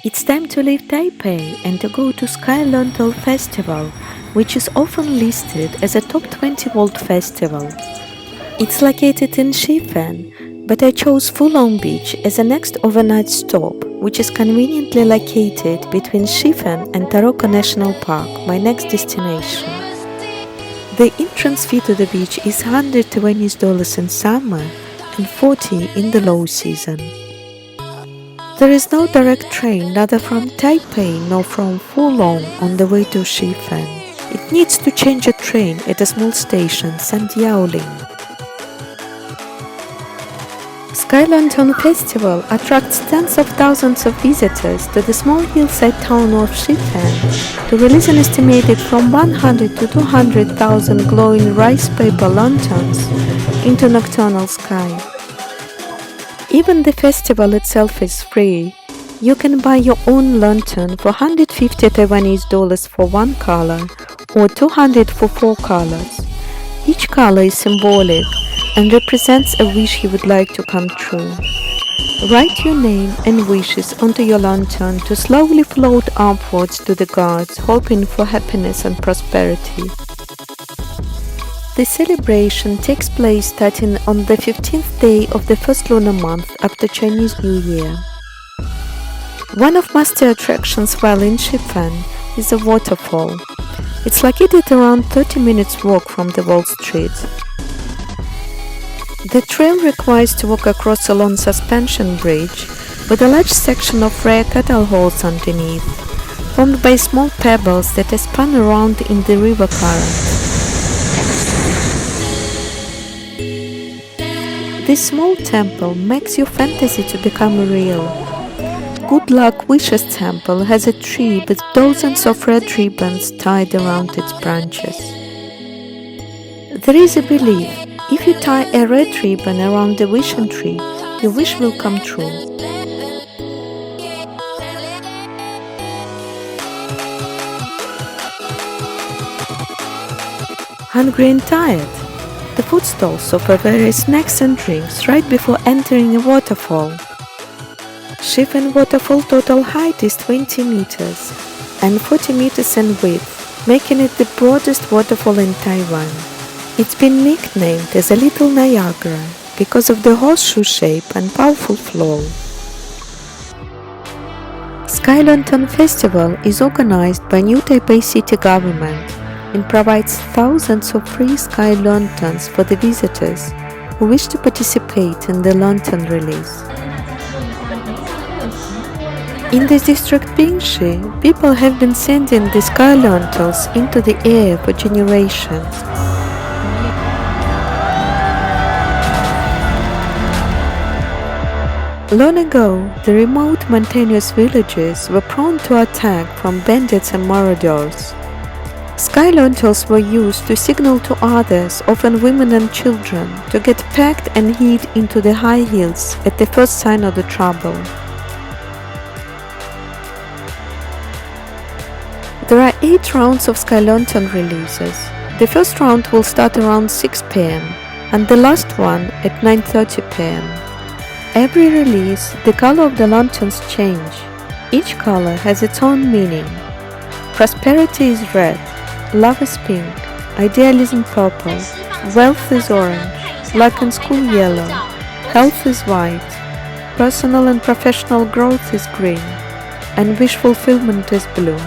It's time to leave Taipei and to go to Sky Lantern Festival, which is often listed as a top 20 world festival. It's located in Shifen, but I chose Fulong Beach as the next overnight stop, which is conveniently located between Shifen and Taroko National Park, my next destination. The entrance fee to the beach is $100 Taiwanese in summer and $40 in the low season. There is no direct train neither from Taipei nor from Fulong on the way to Shifen. It needs to change a train at a small station, Sandiaoling. Sky Lantern Festival attracts tens of thousands of visitors to the small hillside town of Shifen to release an estimated from 100 to 200,000 glowing rice paper lanterns into nocturnal sky. Even the festival itself is free. You can buy your own lantern for $150 Taiwanese for one color or $200 for 4 colors. Each color is symbolic and represents a wish you would like to come true. Write your name and wishes onto your lantern to slowly float upwards to the gods, hoping for happiness and prosperity. The celebration takes place starting on the 15th day of the first lunar month after Chinese New Year. One of master attractions while in Shifen is a waterfall. It's located around 30 minutes walk from the Wall Street. The trail requires to walk across a long suspension bridge with a large section of rare cattle holes underneath, formed by small pebbles that are spun around in the river current. This small temple makes your fantasy to become real. Good Luck Wishes Temple has a tree with dozens of red ribbons tied around its branches. There is a belief, if you tie a red ribbon around the wishing tree, your wish will come true. Hungry and tired? The food stalls offer various snacks and drinks right before entering a waterfall. Shifen Waterfall total height is 20 meters and 40 meters in width, making it the broadest waterfall in Taiwan. It's been nicknamed as a Little Niagara because of the horseshoe shape and powerful flow. Sky Lantern Festival is organized by New Taipei City Government and provides thousands of free sky lanterns for the visitors who wish to participate in the lantern release. In the district Bingshi, people have been sending the sky lanterns into the air for generations. Long ago, the remote mountainous villages were prone to attack from bandits and marauders. Sky lanterns were used to signal to others, often women and children, to get packed and hid into the high hills at the first sign of the trouble. There are 8 rounds of Sky Lantern releases. The first round will start around 6 p.m. and the last one at 9:30 p.m. Every release, the color of the lanterns change. Each color has its own meaning. Prosperity is red, love is pink, idealism purple, wealth is orange, luck and school yellow, health is white, personal and professional growth is green, and wish fulfillment is blue.